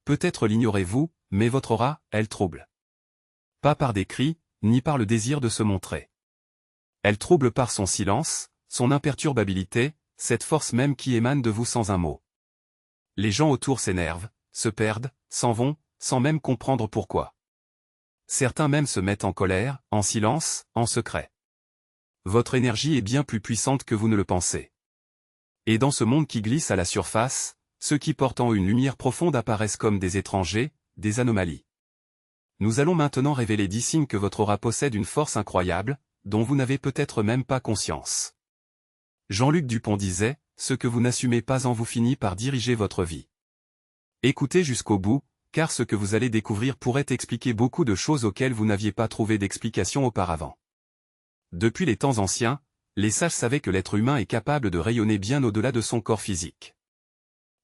Peut-être l'ignorez-vous, mais votre aura, elle trouble. Pas par des cris, ni par le désir de se montrer. Elle trouble par son silence, son imperturbabilité, cette force même qui émane de vous sans un mot. Les gens autour s'énervent, se perdent, s'en vont, sans même comprendre pourquoi. Certains même se mettent en colère, en silence, en secret. Votre énergie est bien plus puissante que vous ne le pensez. Et dans ce monde qui glisse à la surface, ceux qui portent en eux une lumière profonde apparaissent comme des étrangers, des anomalies. Nous allons maintenant révéler 10 signes que votre aura possède une force incroyable, dont vous n'avez peut-être même pas conscience. Jean-Luc Dupont disait, « Ce que vous n'assumez pas en vous finit par diriger votre vie ». Écoutez jusqu'au bout, car ce que vous allez découvrir pourrait expliquer beaucoup de choses auxquelles vous n'aviez pas trouvé d'explication auparavant. Depuis les temps anciens, les sages savaient que l'être humain est capable de rayonner bien au-delà de son corps physique.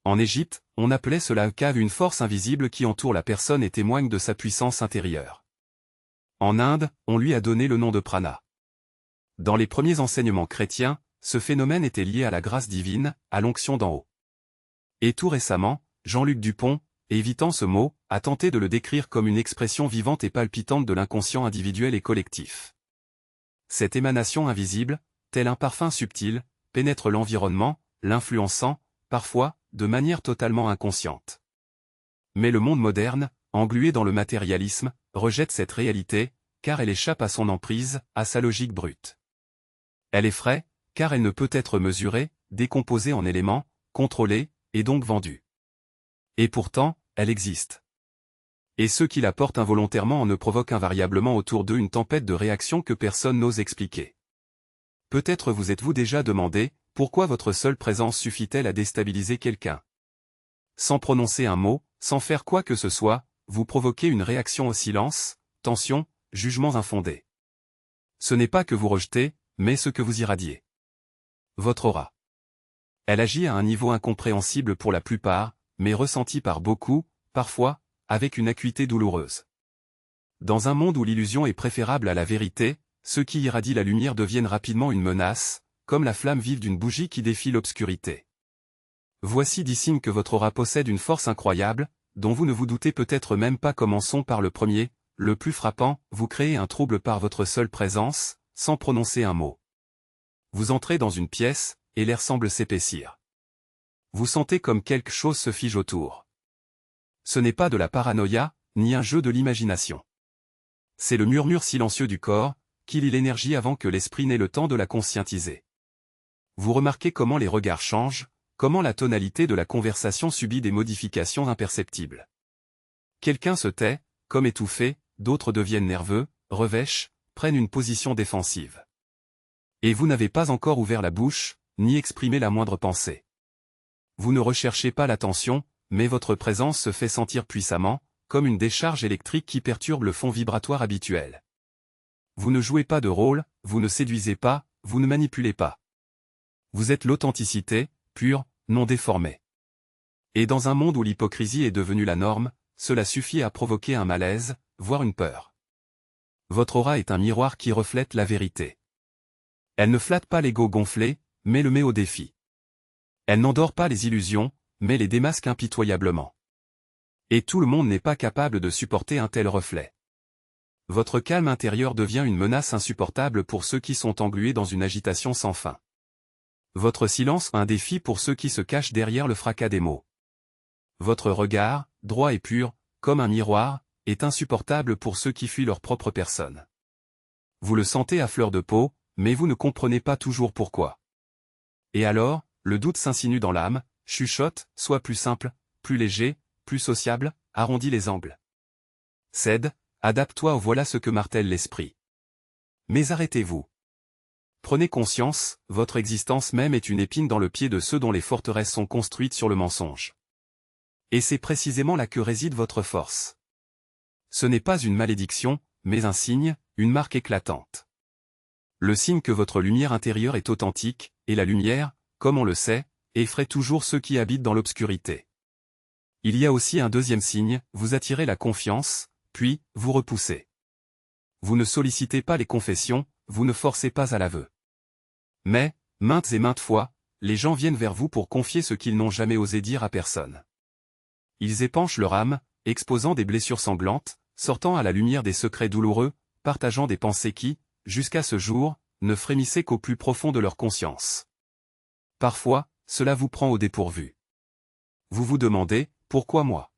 En Égypte, on appelait cela cave une force invisible qui entoure la personne et témoigne de sa puissance intérieure. En Inde, on lui a donné le nom de prana. Dans les premiers enseignements chrétiens, ce phénomène était lié à la grâce divine, à l'onction d'en haut. Et tout récemment, Jean-Luc Dupont, évitant ce mot, a tenté de le décrire comme une expression vivante et palpitante de l'inconscient individuel et collectif. Cette émanation invisible, tel un parfum subtil, pénètre l'environnement, l'influençant, parfois, de manière totalement inconsciente. Mais le monde moderne, englué dans le matérialisme, rejette cette réalité, car elle échappe à son emprise, à sa logique brute. Elle effraie, car elle ne peut être mesurée, décomposée en éléments, contrôlée, et donc vendue. Et pourtant, elle existe. Et ceux qui la portent involontairement en ne provoquent invariablement autour d'eux une tempête de réactions que personne n'ose expliquer. Peut-être vous êtes-vous déjà demandé, pourquoi votre seule présence suffit-elle à déstabiliser quelqu'un? Sans prononcer un mot, sans faire quoi que ce soit, vous provoquez une réaction au silence, tension, jugements infondés. Ce n'est pas que vous rejetez, mais ce que vous irradiez. Votre aura. Elle agit à un niveau incompréhensible pour la plupart, mais ressenti par beaucoup, parfois, avec une acuité douloureuse. Dans un monde où l'illusion est préférable à la vérité, ceux qui irradient la lumière deviennent rapidement une menace, comme la flamme vive d'une bougie qui défie l'obscurité. Voici 10 signes que votre aura possède une force incroyable, dont vous ne vous doutez peut-être même pas. Commençons par le premier, le plus frappant, vous créez un trouble par votre seule présence, sans prononcer un mot. Vous entrez dans une pièce, et l'air semble s'épaissir. Vous sentez comme quelque chose se fige autour. Ce n'est pas de la paranoïa, ni un jeu de l'imagination. C'est le murmure silencieux du corps, qui lie l'énergie avant que l'esprit n'ait le temps de la conscientiser. Vous remarquez comment les regards changent, comment la tonalité de la conversation subit des modifications imperceptibles. Quelqu'un se tait, comme étouffé, d'autres deviennent nerveux, revêchent, prennent une position défensive. Et vous n'avez pas encore ouvert la bouche, ni exprimé la moindre pensée. Vous ne recherchez pas l'attention, mais votre présence se fait sentir puissamment, comme une décharge électrique qui perturbe le fond vibratoire habituel. Vous ne jouez pas de rôle, vous ne séduisez pas, vous ne manipulez pas. Vous êtes l'authenticité, pure, non déformée. Et dans un monde où l'hypocrisie est devenue la norme, cela suffit à provoquer un malaise, voire une peur. Votre aura est un miroir qui reflète la vérité. Elle ne flatte pas l'ego gonflé, mais le met au défi. Elle n'endort pas les illusions, mais les démasque impitoyablement. Et tout le monde n'est pas capable de supporter un tel reflet. Votre calme intérieur devient une menace insupportable pour ceux qui sont englués dans une agitation sans fin. Votre silence un défi pour ceux qui se cachent derrière le fracas des mots. Votre regard, droit et pur, comme un miroir, est insupportable pour ceux qui fuient leur propre personne. Vous le sentez à fleur de peau, mais vous ne comprenez pas toujours pourquoi. Et alors, le doute s'insinue dans l'âme, chuchote, sois plus simple, plus léger, plus sociable, arrondis les angles. Cède, adapte-toi, voilà ce que martèle l'esprit. Mais arrêtez-vous. Prenez conscience, votre existence même est une épine dans le pied de ceux dont les forteresses sont construites sur le mensonge. Et c'est précisément là que réside votre force. Ce n'est pas une malédiction, mais un signe, une marque éclatante. Le signe que votre lumière intérieure est authentique, et la lumière, comme on le sait, effraie toujours ceux qui habitent dans l'obscurité. Il y a aussi un deuxième signe, vous attirez la confiance, puis, vous repoussez. Vous ne sollicitez pas les confessions, vous ne forcez pas à l'aveu. Mais, maintes et maintes fois, les gens viennent vers vous pour confier ce qu'ils n'ont jamais osé dire à personne. Ils épanchent leur âme, exposant des blessures sanglantes, sortant à la lumière des secrets douloureux, partageant des pensées qui, jusqu'à ce jour, ne frémissaient qu'au plus profond de leur conscience. Parfois, cela vous prend au dépourvu. Vous vous demandez, pourquoi moi?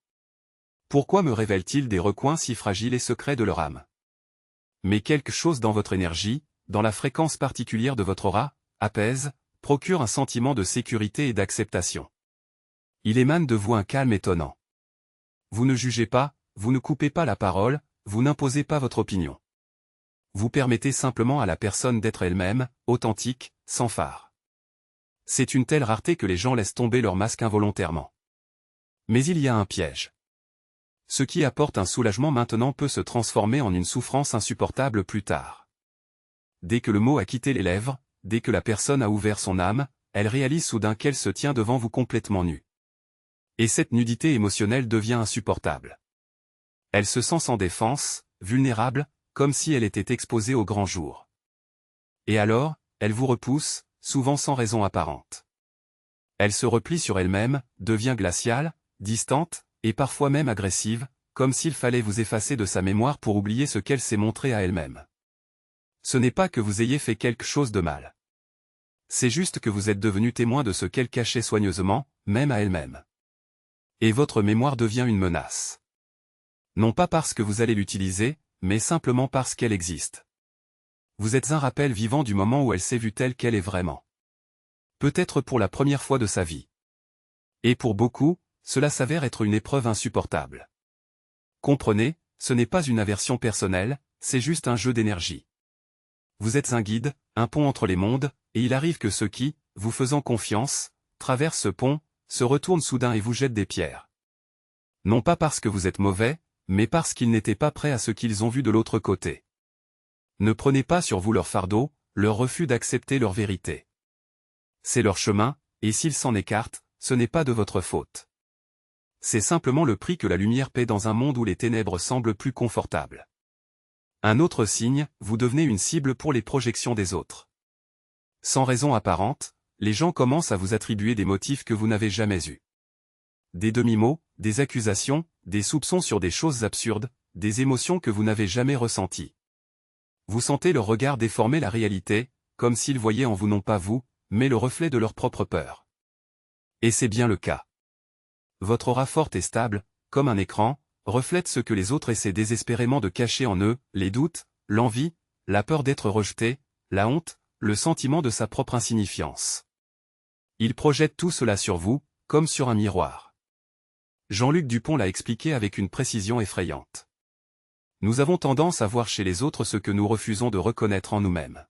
Pourquoi me révèle-t-il des recoins si fragiles et secrets de leur âme? Mais quelque chose dans votre énergie, dans la fréquence particulière de votre aura, apaise, procure un sentiment de sécurité et d'acceptation. Il émane de vous un calme étonnant. Vous ne jugez pas, vous ne coupez pas la parole, vous n'imposez pas votre opinion. Vous permettez simplement à la personne d'être elle-même, authentique, sans phare. C'est une telle rareté que les gens laissent tomber leur masque involontairement. Mais il y a un piège. Ce qui apporte un soulagement maintenant peut se transformer en une souffrance insupportable plus tard. Dès que le mot a quitté les lèvres, dès que la personne a ouvert son âme, elle réalise soudain qu'elle se tient devant vous complètement nue. Et cette nudité émotionnelle devient insupportable. Elle se sent sans défense, vulnérable, comme si elle était exposée au grand jour. Et alors, elle vous repousse, souvent sans raison apparente. Elle se replie sur elle-même, devient glaciale, distante, et parfois même agressive, comme s'il fallait vous effacer de sa mémoire pour oublier ce qu'elle s'est montrée à elle-même. Ce n'est pas que vous ayez fait quelque chose de mal. C'est juste que vous êtes devenu témoin de ce qu'elle cachait soigneusement, même à elle-même. Et votre mémoire devient une menace. Non pas parce que vous allez l'utiliser, mais simplement parce qu'elle existe. Vous êtes un rappel vivant du moment où elle s'est vue telle qu'elle est vraiment. Peut-être pour la première fois de sa vie. Et pour beaucoup, cela s'avère être une épreuve insupportable. Comprenez, ce n'est pas une aversion personnelle, c'est juste un jeu d'énergie. Vous êtes un guide, un pont entre les mondes, et il arrive que ceux qui, vous faisant confiance, traversent ce pont, se retournent soudain et vous jettent des pierres. Non pas parce que vous êtes mauvais, mais parce qu'ils n'étaient pas prêts à ce qu'ils ont vu de l'autre côté. Ne prenez pas sur vous leur fardeau, leur refus d'accepter leur vérité. C'est leur chemin, et s'ils s'en écartent, ce n'est pas de votre faute. C'est simplement le prix que la lumière paie dans un monde où les ténèbres semblent plus confortables. Un autre signe, vous devenez une cible pour les projections des autres. Sans raison apparente, les gens commencent à vous attribuer des motifs que vous n'avez jamais eus. Des demi-mots, des accusations, des soupçons sur des choses absurdes, des émotions que vous n'avez jamais ressenties. Vous sentez leur regard déformer la réalité, comme s'ils voyaient en vous non pas vous, mais le reflet de leur propre peur. Et c'est bien le cas. Votre aura forte et stable, comme un écran, reflète ce que les autres essaient désespérément de cacher en eux, les doutes, l'envie, la peur d'être rejeté, la honte, le sentiment de sa propre insignifiance. Ils projettent tout cela sur vous, comme sur un miroir. Jean-Luc Dupont l'a expliqué avec une précision effrayante. Nous avons tendance à voir chez les autres ce que nous refusons de reconnaître en nous-mêmes.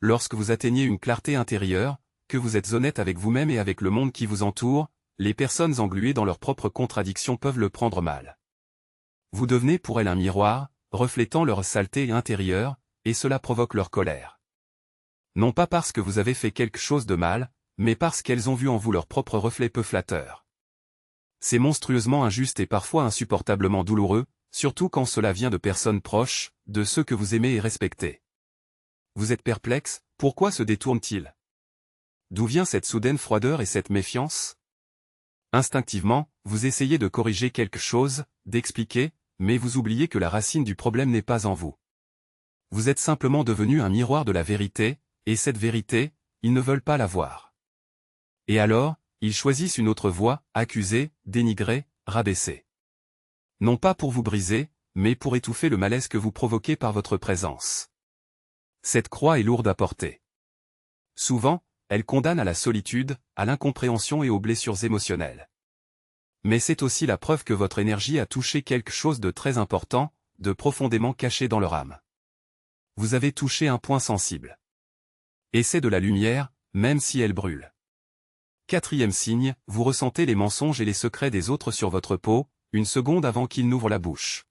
Lorsque vous atteignez une clarté intérieure, que vous êtes honnête avec vous-même et avec le monde qui vous entoure, les personnes engluées dans leurs propres contradictions peuvent le prendre mal. Vous devenez pour elles un miroir, reflétant leur saleté intérieure, et cela provoque leur colère. Non pas parce que vous avez fait quelque chose de mal, mais parce qu'elles ont vu en vous leur propre reflet peu flatteur. C'est monstrueusement injuste et parfois insupportablement douloureux, surtout quand cela vient de personnes proches, de ceux que vous aimez et respectez. Vous êtes perplexe, pourquoi se détourne-t-il? D'où vient cette soudaine froideur et cette méfiance? Instinctivement, vous essayez de corriger quelque chose, d'expliquer, mais vous oubliez que la racine du problème n'est pas en vous. Vous êtes simplement devenu un miroir de la vérité, et cette vérité, ils ne veulent pas la voir. Et alors, ils choisissent une autre voie, accuser, dénigrer, rabaisser. Non pas pour vous briser, mais pour étouffer le malaise que vous provoquez par votre présence. Cette croix est lourde à porter. Souvent, elle condamne à la solitude, à l'incompréhension et aux blessures émotionnelles. Mais c'est aussi la preuve que votre énergie a touché quelque chose de très important, de profondément caché dans leur âme. Vous avez touché un point sensible. Et c'est de la lumière, même si elle brûle. Quatrième signe, vous ressentez les mensonges et les secrets des autres sur votre peau, une seconde avant qu'ils n'ouvrent la bouche.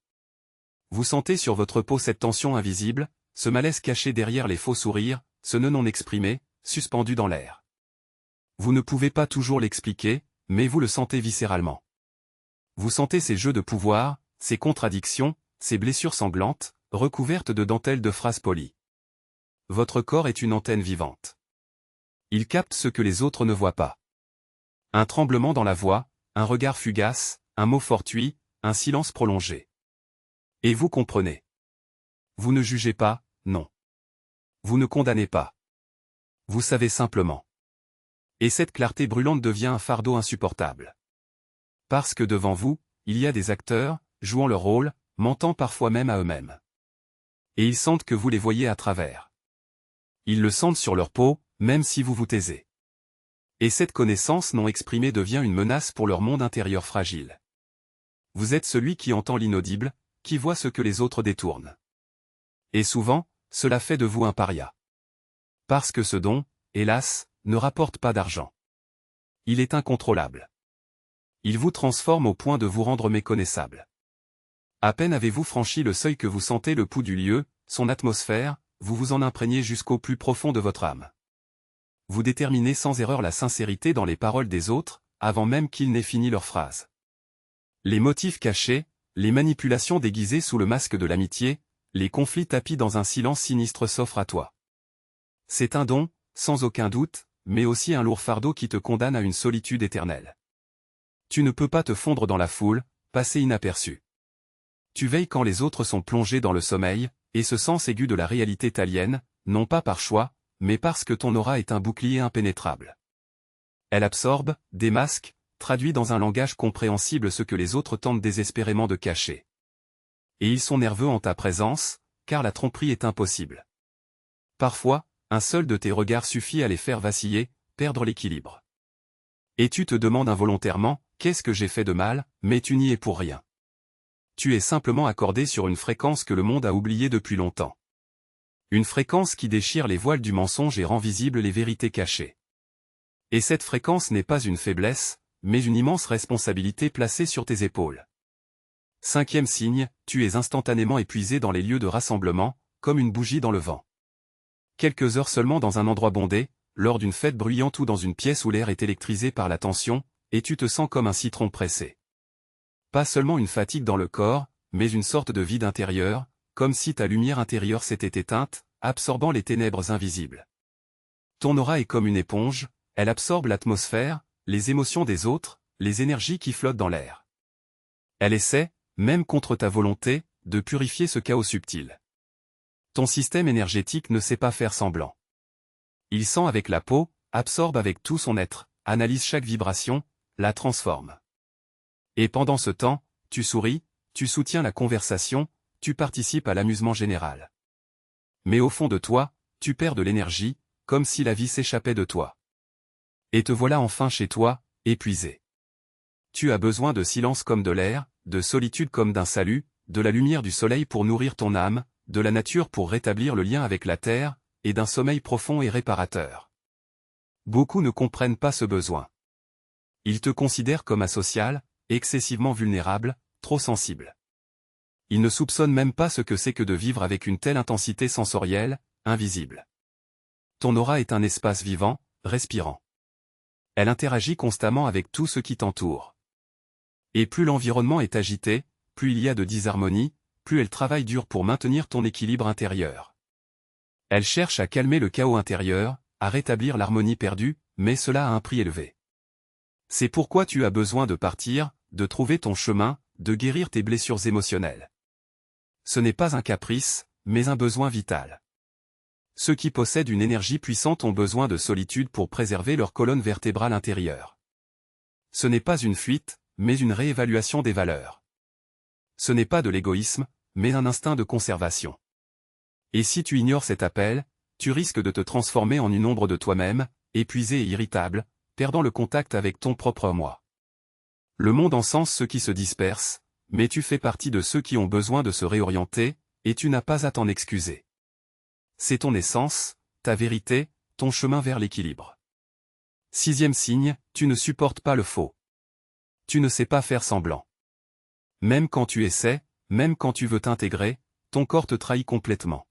Vous sentez sur votre peau cette tension invisible, ce malaise caché derrière les faux sourires, ce nœud non exprimé, suspendu dans l'air. Vous ne pouvez pas toujours l'expliquer, mais vous le sentez viscéralement. Vous sentez ces jeux de pouvoir, ces contradictions, ces blessures sanglantes, recouvertes de dentelles de phrases polies. Votre corps est une antenne vivante. Il capte ce que les autres ne voient pas. Un tremblement dans la voix, un regard fugace, un mot fortuit, un silence prolongé. Et vous comprenez. Vous ne jugez pas, non. Vous ne condamnez pas. Vous savez simplement. Et cette clarté brûlante devient un fardeau insupportable. Parce que devant vous, il y a des acteurs, jouant leur rôle, mentant parfois même à eux-mêmes. Et ils sentent que vous les voyez à travers. Ils le sentent sur leur peau, même si vous vous taisez. Et cette connaissance non exprimée devient une menace pour leur monde intérieur fragile. Vous êtes celui qui entend l'inaudible, qui voit ce que les autres détournent. Et souvent, cela fait de vous un paria. Parce que ce don, hélas, ne rapporte pas d'argent. Il est incontrôlable. Il vous transforme au point de vous rendre méconnaissable. À peine avez-vous franchi le seuil que vous sentez le pouls du lieu, son atmosphère, vous vous en imprégnez jusqu'au plus profond de votre âme. Vous déterminez sans erreur la sincérité dans les paroles des autres, avant même qu'ils n'aient fini leur phrase. Les motifs cachés, les manipulations déguisées sous le masque de l'amitié, les conflits tapis dans un silence sinistre s'offrent à toi. C'est un don, sans aucun doute, mais aussi un lourd fardeau qui te condamne à une solitude éternelle. Tu ne peux pas te fondre dans la foule, passer inaperçu. Tu veilles quand les autres sont plongés dans le sommeil, et ce sens aigu de la réalité t'aliène, non pas par choix, mais parce que ton aura est un bouclier impénétrable. Elle absorbe, démasque, traduit dans un langage compréhensible ce que les autres tentent désespérément de cacher. Et ils sont nerveux en ta présence, car la tromperie est impossible. Parfois, un seul de tes regards suffit à les faire vaciller, perdre l'équilibre. Et tu te demandes involontairement, qu'est-ce que j'ai fait de mal, mais tu n'y es pour rien. Tu es simplement accordé sur une fréquence que le monde a oubliée depuis longtemps. Une fréquence qui déchire les voiles du mensonge et rend visibles les vérités cachées. Et cette fréquence n'est pas une faiblesse, mais une immense responsabilité placée sur tes épaules. 5e signe, tu es instantanément épuisé dans les lieux de rassemblement, comme une bougie dans le vent. Quelques heures seulement dans un endroit bondé, lors d'une fête bruyante ou dans une pièce où l'air est électrisé par la tension, et tu te sens comme un citron pressé. Pas seulement une fatigue dans le corps, mais une sorte de vide intérieur, comme si ta lumière intérieure s'était éteinte, absorbant les ténèbres invisibles. Ton aura est comme une éponge, elle absorbe l'atmosphère, les émotions des autres, les énergies qui flottent dans l'air. Elle essaie, même contre ta volonté, de purifier ce chaos subtil. Ton système énergétique ne sait pas faire semblant. Il sent avec la peau, absorbe avec tout son être, analyse chaque vibration, la transforme. Et pendant ce temps, tu souris, tu soutiens la conversation, tu participes à l'amusement général. Mais au fond de toi, tu perds de l'énergie, comme si la vie s'échappait de toi. Et te voilà enfin chez toi, épuisé. Tu as besoin de silence comme de l'air, de solitude comme d'un salut, de la lumière du soleil pour nourrir ton âme, de la nature pour rétablir le lien avec la terre, et d'un sommeil profond et réparateur. Beaucoup ne comprennent pas ce besoin. Ils te considèrent comme asocial, excessivement vulnérable, trop sensible. Ils ne soupçonnent même pas ce que c'est que de vivre avec une telle intensité sensorielle, invisible. Ton aura est un espace vivant, respirant. Elle interagit constamment avec tout ce qui t'entoure. Et plus l'environnement est agité, plus il y a de disharmonie, plus elle travaille dur pour maintenir ton équilibre intérieur. Elle cherche à calmer le chaos intérieur, à rétablir l'harmonie perdue, mais cela a un prix élevé. C'est pourquoi tu as besoin de partir, de trouver ton chemin, de guérir tes blessures émotionnelles. Ce n'est pas un caprice, mais un besoin vital. Ceux qui possèdent une énergie puissante ont besoin de solitude pour préserver leur colonne vertébrale intérieure. Ce n'est pas une fuite, mais une réévaluation des valeurs. Ce n'est pas de l'égoïsme, mais un instinct de conservation. Et si tu ignores cet appel, tu risques de te transformer en une ombre de toi-même, épuisé et irritable, perdant le contact avec ton propre moi. Le monde encense ceux qui se dispersent, mais tu fais partie de ceux qui ont besoin de se réorienter, et tu n'as pas à t'en excuser. C'est ton essence, ta vérité, ton chemin vers l'équilibre. 6e signe, tu ne supportes pas le faux. Tu ne sais pas faire semblant. Même quand tu essaies, même quand tu veux t'intégrer, ton corps te trahit complètement.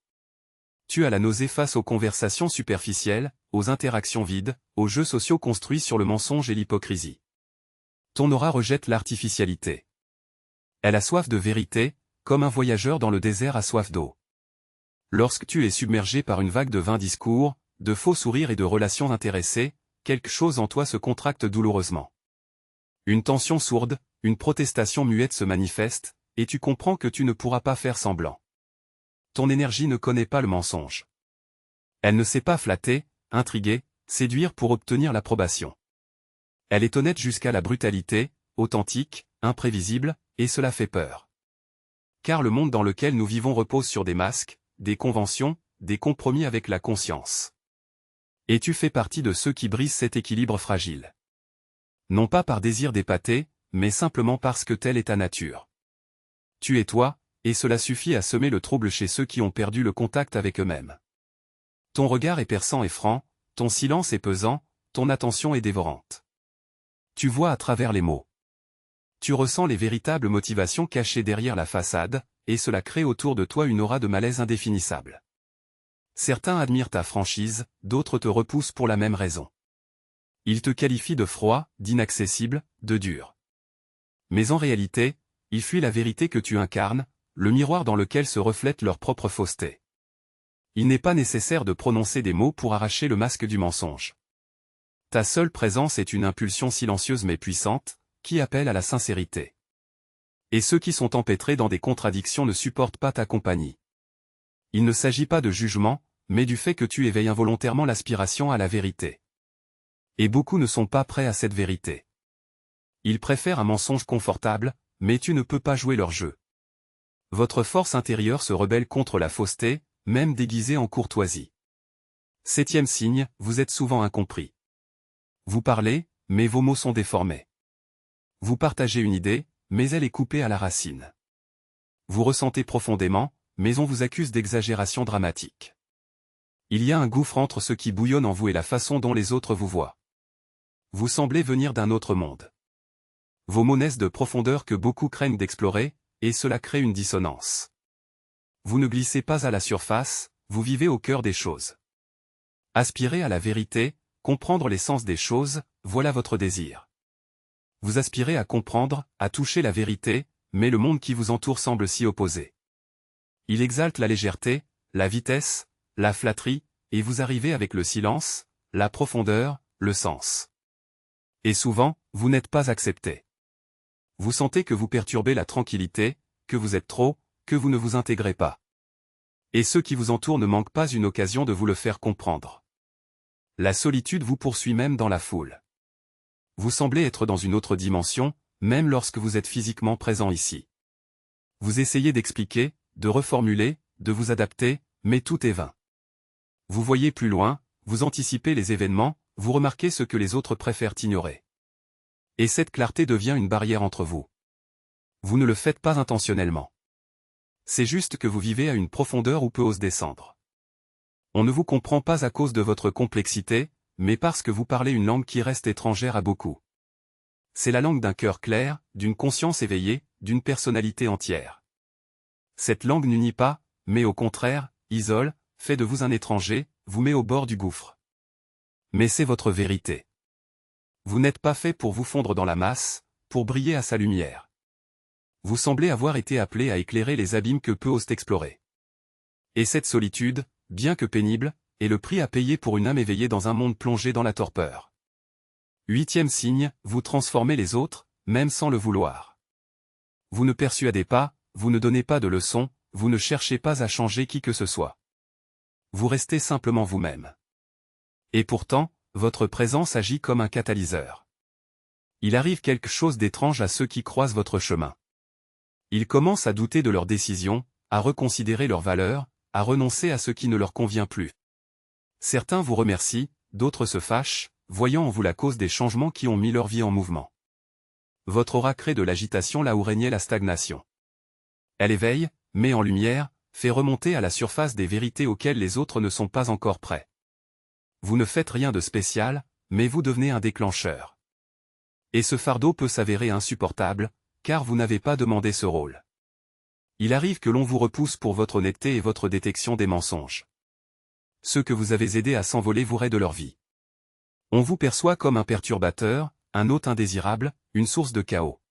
Tu as la nausée face aux conversations superficielles, aux interactions vides, aux jeux sociaux construits sur le mensonge et l'hypocrisie. Ton aura rejette l'artificialité. Elle a soif de vérité, comme un voyageur dans le désert a soif d'eau. Lorsque tu es submergé par une vague de vains discours, de faux sourires et de relations intéressées, quelque chose en toi se contracte douloureusement. Une tension sourde, une protestation muette se manifeste, et tu comprends que tu ne pourras pas faire semblant. Ton énergie ne connaît pas le mensonge. Elle ne sait pas flatter, intriguer, séduire pour obtenir l'approbation. Elle est honnête jusqu'à la brutalité, authentique, imprévisible, et cela fait peur. Car le monde dans lequel nous vivons repose sur des masques, des conventions, des compromis avec la conscience. Et tu fais partie de ceux qui brisent cet équilibre fragile. Non pas par désir d'épater, mais simplement parce que telle est ta nature. Tu es toi, et cela suffit à semer le trouble chez ceux qui ont perdu le contact avec eux-mêmes. Ton regard est perçant et franc, ton silence est pesant, ton attention est dévorante. Tu vois à travers les mots. Tu ressens les véritables motivations cachées derrière la façade, et cela crée autour de toi une aura de malaise indéfinissable. Certains admirent ta franchise, d'autres te repoussent pour la même raison. Ils te qualifient de froid, d'inaccessible, de dur. Mais en réalité, ils fuient la vérité que tu incarnes, le miroir dans lequel se reflète leur propre fausseté. Il n'est pas nécessaire de prononcer des mots pour arracher le masque du mensonge. Ta seule présence est une impulsion silencieuse mais puissante, qui appelle à la sincérité. Et ceux qui sont empêtrés dans des contradictions ne supportent pas ta compagnie. Il ne s'agit pas de jugement, mais du fait que tu éveilles involontairement l'aspiration à la vérité. Et beaucoup ne sont pas prêts à cette vérité. Ils préfèrent un mensonge confortable, mais tu ne peux pas jouer leur jeu. Votre force intérieure se rebelle contre la fausseté, même déguisée en courtoisie. 7e signe, vous êtes souvent incompris. Vous parlez, mais vos mots sont déformés. Vous partagez une idée, mais elle est coupée à la racine. Vous ressentez profondément, mais on vous accuse d'exagération dramatique. Il y a un gouffre entre ce qui bouillonne en vous et la façon dont les autres vous voient. Vous semblez venir d'un autre monde. Vos mots naissent de profondeurs que beaucoup craignent d'explorer, et cela crée une dissonance. Vous ne glissez pas à la surface, vous vivez au cœur des choses. Aspirez à la vérité, comprendre l'essence des choses, voilà votre désir. Vous aspirez à comprendre, à toucher la vérité, mais le monde qui vous entoure semble s'y opposer. Il exalte la légèreté, la vitesse, la flatterie, et vous arrivez avec le silence, la profondeur, le sens. Et souvent, vous n'êtes pas accepté. Vous sentez que vous perturbez la tranquillité, que vous êtes trop, que vous ne vous intégrez pas. Et ceux qui vous entourent ne manquent pas une occasion de vous le faire comprendre. La solitude vous poursuit même dans la foule. Vous semblez être dans une autre dimension, même lorsque vous êtes physiquement présent ici. Vous essayez d'expliquer, de reformuler, de vous adapter, mais tout est vain. Vous voyez plus loin, vous anticipez les événements, vous remarquez ce que les autres préfèrent ignorer. Et cette clarté devient une barrière entre vous. Vous ne le faites pas intentionnellement. C'est juste que vous vivez à une profondeur où peu ose descendre. On ne vous comprend pas à cause de votre complexité, mais parce que vous parlez une langue qui reste étrangère à beaucoup. C'est la langue d'un cœur clair, d'une conscience éveillée, d'une personnalité entière. Cette langue n'unit pas, mais au contraire, isole, fait de vous un étranger, vous met au bord du gouffre. Mais c'est votre vérité. Vous n'êtes pas fait pour vous fondre dans la masse, pour briller à sa lumière. Vous semblez avoir été appelé à éclairer les abîmes que peu osent explorer. Et cette solitude, bien que pénible, est le prix à payer pour une âme éveillée dans un monde plongé dans la torpeur. 8e signe, vous transformez les autres, même sans le vouloir. Vous ne persuadez pas, vous ne donnez pas de leçons, vous ne cherchez pas à changer qui que ce soit. Vous restez simplement vous-même. Et pourtant, votre présence agit comme un catalyseur. Il arrive quelque chose d'étrange à ceux qui croisent votre chemin. Ils commencent à douter de leurs décisions, à reconsidérer leurs valeurs, à renoncer à ce qui ne leur convient plus. Certains vous remercient, d'autres se fâchent, voyant en vous la cause des changements qui ont mis leur vie en mouvement. Votre aura crée de l'agitation là où régnait la stagnation. Elle éveille, met en lumière, fait remonter à la surface des vérités auxquelles les autres ne sont pas encore prêts. Vous ne faites rien de spécial, mais vous devenez un déclencheur. Et ce fardeau peut s'avérer insupportable, car vous n'avez pas demandé ce rôle. Il arrive que l'on vous repousse pour votre honnêteté et votre détection des mensonges. Ceux que vous avez aidés à s'envoler vous raient de leur vie. On vous perçoit comme un perturbateur, un hôte indésirable, une source de chaos.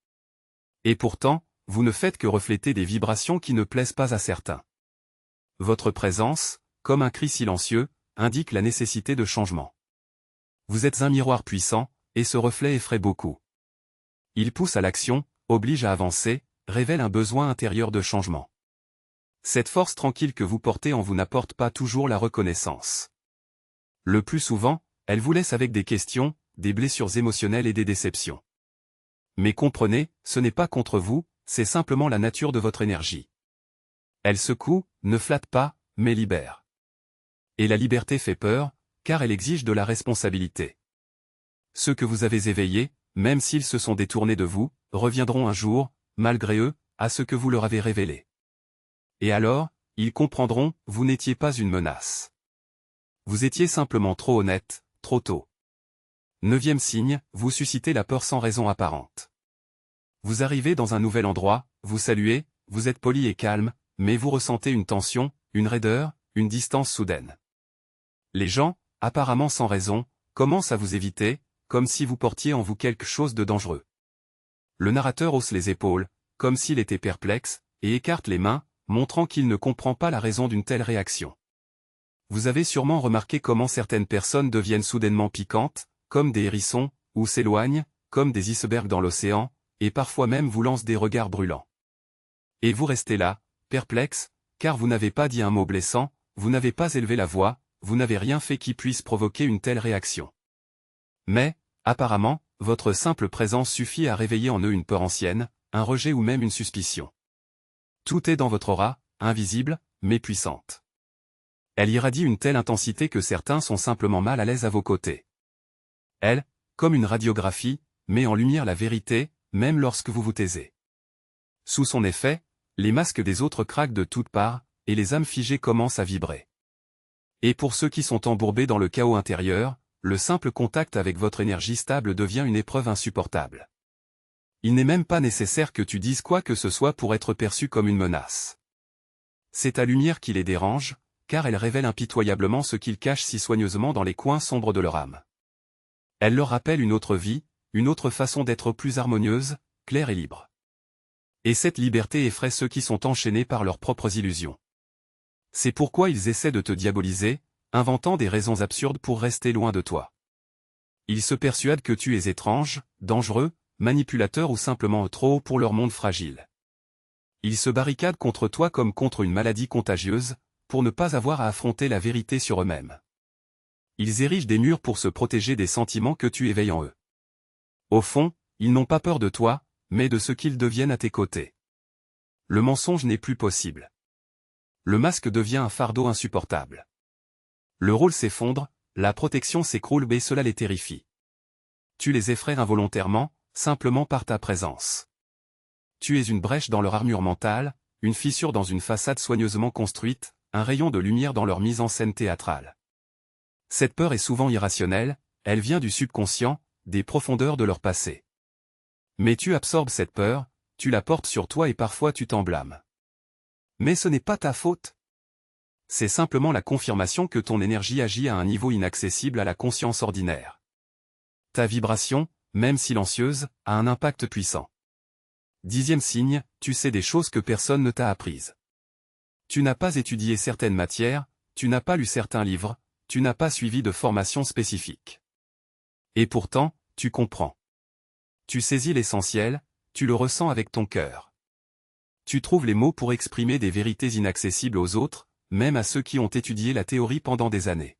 Et pourtant, vous ne faites que refléter des vibrations qui ne plaisent pas à certains. Votre présence, comme un cri silencieux, indique la nécessité de changement. Vous êtes un miroir puissant, et ce reflet effraie beaucoup. Il pousse à l'action, oblige à avancer, révèle un besoin intérieur de changement. Cette force tranquille que vous portez en vous n'apporte pas toujours la reconnaissance. Le plus souvent, elle vous laisse avec des questions, des blessures émotionnelles et des déceptions. Mais comprenez, ce n'est pas contre vous, c'est simplement la nature de votre énergie. Elle secoue, ne flatte pas, mais libère. Et la liberté fait peur, car elle exige de la responsabilité. Ceux que vous avez éveillés, même s'ils se sont détournés de vous, reviendront un jour, malgré eux, à ce que vous leur avez révélé. Et alors, ils comprendront, vous n'étiez pas une menace. Vous étiez simplement trop honnête, trop tôt. 9e signe, vous suscitez la peur sans raison apparente. Vous arrivez dans un nouvel endroit, vous saluez, vous êtes poli et calme, mais vous ressentez une tension, une raideur, une distance soudaine. Les gens, apparemment sans raison, commencent à vous éviter, comme si vous portiez en vous quelque chose de dangereux. Le narrateur hausse les épaules, comme s'il était perplexe, et écarte les mains, montrant qu'il ne comprend pas la raison d'une telle réaction. Vous avez sûrement remarqué comment certaines personnes deviennent soudainement piquantes, comme des hérissons, ou s'éloignent, comme des icebergs dans l'océan, et parfois même vous lancent des regards brûlants. Et vous restez là, perplexe, car vous n'avez pas dit un mot blessant, vous n'avez pas élevé la voix, vous n'avez rien fait qui puisse provoquer une telle réaction. Mais, apparemment, votre simple présence suffit à réveiller en eux une peur ancienne, un rejet ou même une suspicion. Tout est dans votre aura, invisible, mais puissante. Elle irradie une telle intensité que certains sont simplement mal à l'aise à vos côtés. Elle, comme une radiographie, met en lumière la vérité, même lorsque vous vous taisez. Sous son effet, les masques des autres craquent de toutes parts, et les âmes figées commencent à vibrer. Et pour ceux qui sont embourbés dans le chaos intérieur, le simple contact avec votre énergie stable devient une épreuve insupportable. Il n'est même pas nécessaire que tu dises quoi que ce soit pour être perçu comme une menace. C'est ta lumière qui les dérange, car elle révèle impitoyablement ce qu'ils cachent si soigneusement dans les coins sombres de leur âme. Elle leur rappelle une autre vie, une autre façon d'être plus harmonieuse, claire et libre. Et cette liberté effraie ceux qui sont enchaînés par leurs propres illusions. C'est pourquoi ils essaient de te diaboliser, inventant des raisons absurdes pour rester loin de toi. Ils se persuadent que tu es étrange, dangereux, manipulateur ou simplement trop haut pour leur monde fragile. Ils se barricadent contre toi comme contre une maladie contagieuse, pour ne pas avoir à affronter la vérité sur eux-mêmes. Ils érigent des murs pour se protéger des sentiments que tu éveilles en eux. Au fond, ils n'ont pas peur de toi, mais de ce qu'ils deviennent à tes côtés. Le mensonge n'est plus possible. Le masque devient un fardeau insupportable. Le rôle s'effondre, la protection s'écroule mais cela les terrifie. Tu les effraies involontairement, simplement par ta présence. Tu es une brèche dans leur armure mentale, une fissure dans une façade soigneusement construite, un rayon de lumière dans leur mise en scène théâtrale. Cette peur est souvent irrationnelle, elle vient du subconscient, des profondeurs de leur passé. Mais tu absorbes cette peur, tu la portes sur toi et parfois tu t'en blâmes. Mais ce n'est pas ta faute. C'est simplement la confirmation que ton énergie agit à un niveau inaccessible à la conscience ordinaire. Ta vibration, même silencieuse, a un impact puissant. 10e signe, tu sais des choses que personne ne t'a apprises. Tu n'as pas étudié certaines matières, tu n'as pas lu certains livres, tu n'as pas suivi de formation spécifique. Et pourtant, tu comprends. Tu saisis l'essentiel, tu le ressens avec ton cœur. Tu trouves les mots pour exprimer des vérités inaccessibles aux autres, même à ceux qui ont étudié la théorie pendant des années.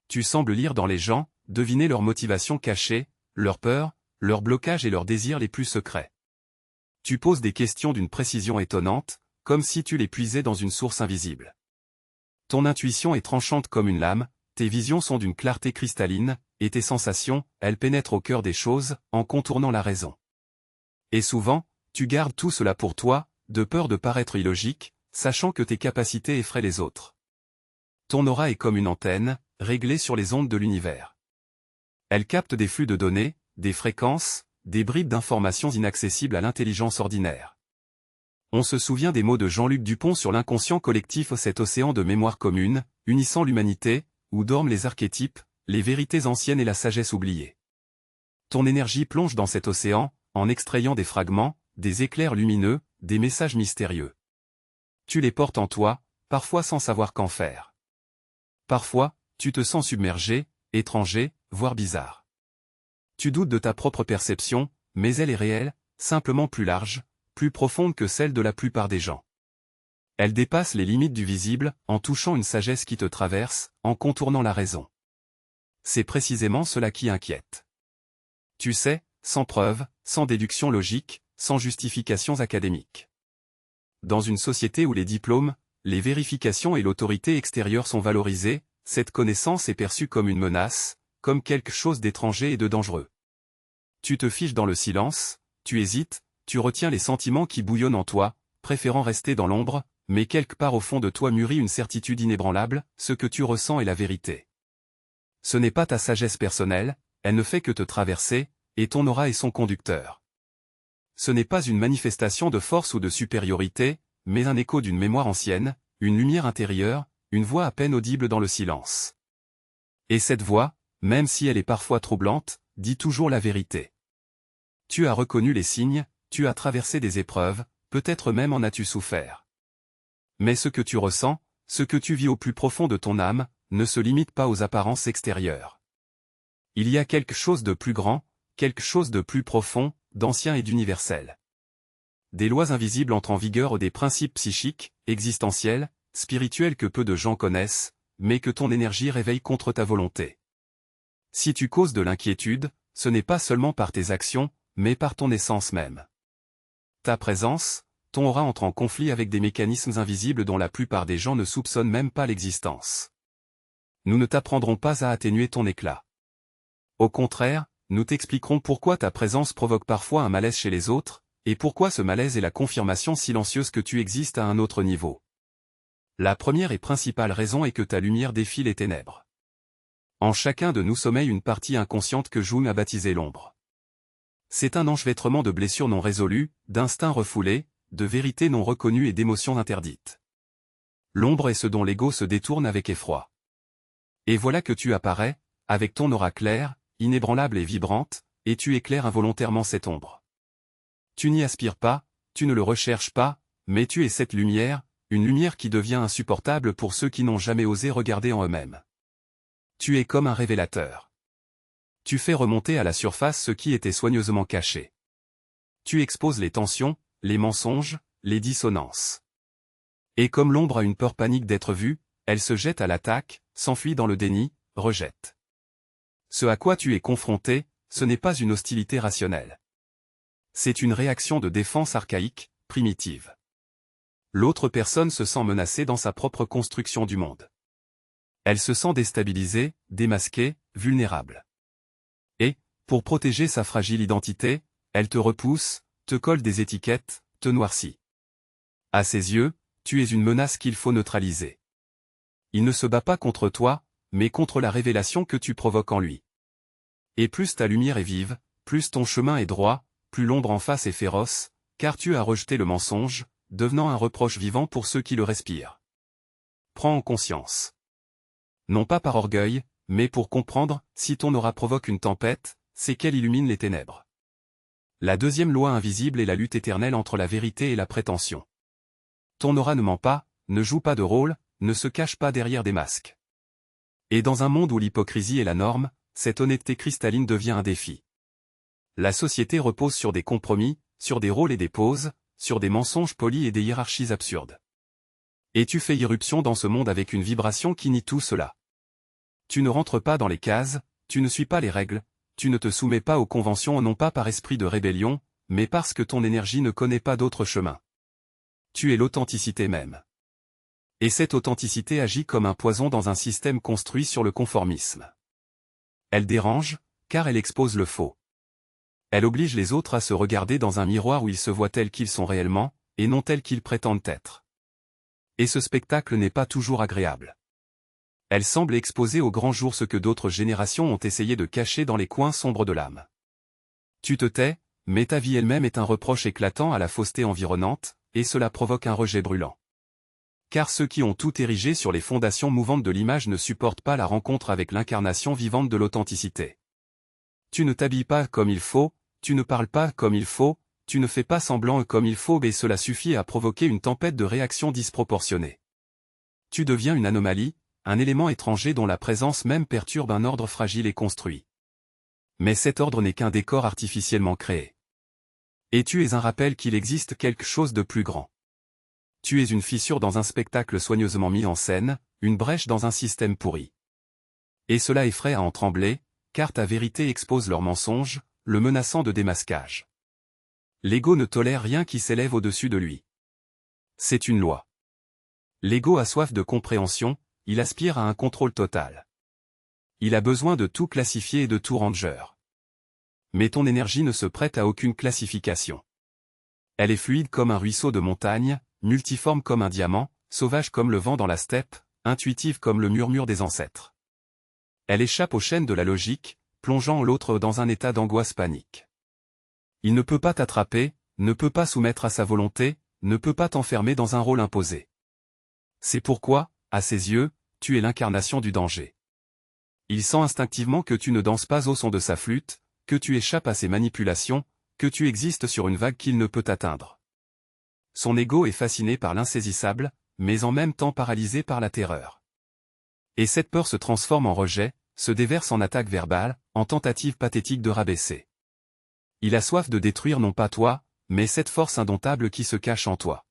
Tu sembles lire dans les gens, deviner leurs motivations cachées, leurs peurs, leurs blocages et leurs désirs les plus secrets. Tu poses des questions d'une précision étonnante, comme si tu les puisais dans une source invisible. Ton intuition est tranchante comme une lame, tes visions sont d'une clarté cristalline, et tes sensations, elles pénètrent au cœur des choses, en contournant la raison. Et souvent, tu gardes tout cela pour toi, de peur de paraître illogique, sachant que tes capacités effraient les autres. Ton aura est comme une antenne, réglée sur les ondes de l'univers. Elle capte des flux de données, des fréquences, des bribes d'informations inaccessibles à l'intelligence ordinaire. On se souvient des mots de Jean-Luc Dupont sur l'inconscient collectif, cet océan de mémoire commune, unissant l'humanité, où dorment les archétypes, les vérités anciennes et la sagesse oubliée. Ton énergie plonge dans cet océan, en extrayant des fragments, des éclairs lumineux, des messages mystérieux. Tu les portes en toi, parfois sans savoir qu'en faire. Parfois, tu te sens submergé, étranger, voire bizarre. Tu doutes de ta propre perception, mais elle est réelle, simplement plus large, plus profonde que celle de la plupart des gens. Elle dépasse les limites du visible, en touchant une sagesse qui te traverse, en contournant la raison. C'est précisément cela qui inquiète. Tu sais, sans preuve, sans déduction logique, sans justifications académiques. Dans une société où les diplômes, les vérifications et l'autorité extérieure sont valorisés, cette connaissance est perçue comme une menace, comme quelque chose d'étranger et de dangereux. Tu te fiches dans le silence, tu hésites, tu retiens les sentiments qui bouillonnent en toi, préférant rester dans l'ombre, mais quelque part au fond de toi mûrit une certitude inébranlable, ce que tu ressens est la vérité. Ce n'est pas ta sagesse personnelle, elle ne fait que te traverser, et ton aura est son conducteur. Ce n'est pas une manifestation de force ou de supériorité, mais un écho d'une mémoire ancienne, une lumière intérieure, une voix à peine audible dans le silence. Et cette voix, même si elle est parfois troublante, dit toujours la vérité. Tu as reconnu les signes, tu as traversé des épreuves, peut-être même en as-tu souffert. Mais ce que tu ressens, ce que tu vis au plus profond de ton âme, ne se limite pas aux apparences extérieures. Il y a quelque chose de plus grand, quelque chose de plus profond, d'ancien et d'universel. Des lois invisibles entrent en vigueur, des principes psychiques, existentiels, spirituels que peu de gens connaissent, mais que ton énergie réveille contre ta volonté. Si tu causes de l'inquiétude, ce n'est pas seulement par tes actions, mais par ton essence même. Ta présence, ton aura entre en conflit avec des mécanismes invisibles dont la plupart des gens ne soupçonnent même pas l'existence. Nous ne t'apprendrons pas à atténuer ton éclat. Au contraire, nous t'expliquerons pourquoi ta présence provoque parfois un malaise chez les autres, et pourquoi ce malaise est la confirmation silencieuse que tu existes à un autre niveau. La première et principale raison est que ta lumière défie les ténèbres. En chacun de nous sommeille une partie inconsciente que Jung a baptisée l'ombre. C'est un enchevêtrement de blessures non résolues, d'instincts refoulés, de vérités non reconnues et d'émotions interdites. L'ombre est ce dont l'ego se détourne avec effroi. Et voilà que tu apparais, avec ton aura claire, inébranlable et vibrante, et tu éclaires involontairement cette ombre. Tu n'y aspires pas, tu ne le recherches pas, mais tu es cette lumière, une lumière qui devient insupportable pour ceux qui n'ont jamais osé regarder en eux-mêmes. Tu es comme un révélateur. Tu fais remonter à la surface ce qui était soigneusement caché. Tu exposes les tensions, les mensonges, les dissonances. Et comme l'ombre a une peur panique d'être vue, elle se jette à l'attaque, s'enfuit dans le déni, rejette. Ce à quoi tu es confronté, ce n'est pas une hostilité rationnelle. C'est une réaction de défense archaïque, primitive. L'autre personne se sent menacée dans sa propre construction du monde. Elle se sent déstabilisée, démasquée, vulnérable. Et, pour protéger sa fragile identité, elle te repousse, te colle des étiquettes, te noircit. À ses yeux, tu es une menace qu'il faut neutraliser. Il ne se bat pas contre toi, mais contre la révélation que tu provoques en lui. Et plus ta lumière est vive, plus ton chemin est droit, plus l'ombre en face est féroce, car tu as rejeté le mensonge, devenant un reproche vivant pour ceux qui le respirent. Prends en conscience. Non pas par orgueil, mais pour comprendre, si ton aura provoque une tempête, c'est qu'elle illumine les ténèbres. La deuxième loi invisible est la lutte éternelle entre la vérité et la prétention. Ton aura ne ment pas, ne joue pas de rôle, ne se cache pas derrière des masques. Et dans un monde où l'hypocrisie est la norme, cette honnêteté cristalline devient un défi. La société repose sur des compromis, sur des rôles et des poses, sur des mensonges polis et des hiérarchies absurdes. Et tu fais irruption dans ce monde avec une vibration qui nie tout cela. Tu ne rentres pas dans les cases, tu ne suis pas les règles, tu ne te soumets pas aux conventions non pas par esprit de rébellion, mais parce que ton énergie ne connaît pas d'autre chemin. Tu es l'authenticité même. Et cette authenticité agit comme un poison dans un système construit sur le conformisme. Elle dérange, car elle expose le faux. Elle oblige les autres à se regarder dans un miroir où ils se voient tels qu'ils sont réellement, et non tels qu'ils prétendent être. Et ce spectacle n'est pas toujours agréable. Elle semble exposer au grand jour ce que d'autres générations ont essayé de cacher dans les coins sombres de l'âme. Tu te tais, mais ta vie elle-même est un reproche éclatant à la fausseté environnante, et cela provoque un rejet brûlant. Car ceux qui ont tout érigé sur les fondations mouvantes de l'image ne supportent pas la rencontre avec l'incarnation vivante de l'authenticité. Tu ne t'habilles pas comme il faut, tu ne parles pas comme il faut, tu ne fais pas semblant comme il faut, mais cela suffit à provoquer une tempête de réactions disproportionnées. Tu deviens une anomalie, un élément étranger dont la présence même perturbe un ordre fragile et construit. Mais cet ordre n'est qu'un décor artificiellement créé. Et tu es un rappel qu'il existe quelque chose de plus grand. Tu es une fissure dans un spectacle soigneusement mis en scène, une brèche dans un système pourri. Et cela effraie à en trembler, car ta vérité expose leurs mensonges, le menaçant de démasquage. L'ego ne tolère rien qui s'élève au-dessus de lui. C'est une loi. L'ego a soif de compréhension, il aspire à un contrôle total. Il a besoin de tout classifier et de tout ranger. Mais ton énergie ne se prête à aucune classification. Elle est fluide comme un ruisseau de montagne, multiforme comme un diamant, sauvage comme le vent dans la steppe, intuitive comme le murmure des ancêtres. Elle échappe aux chaînes de la logique, plongeant l'autre dans un état d'angoisse panique. Il ne peut pas t'attraper, ne peut pas soumettre à sa volonté, ne peut pas t'enfermer dans un rôle imposé. C'est pourquoi, à ses yeux, tu es l'incarnation du danger. Il sent instinctivement que tu ne danses pas au son de sa flûte, que tu échappes à ses manipulations, que tu existes sur une vague qu'il ne peut atteindre. Son ego est fasciné par l'insaisissable, mais en même temps paralysé par la terreur. Et cette peur se transforme en rejet, se déverse en attaque verbale, en tentative pathétique de rabaisser. Il a soif de détruire non pas toi, mais cette force indomptable qui se cache en toi.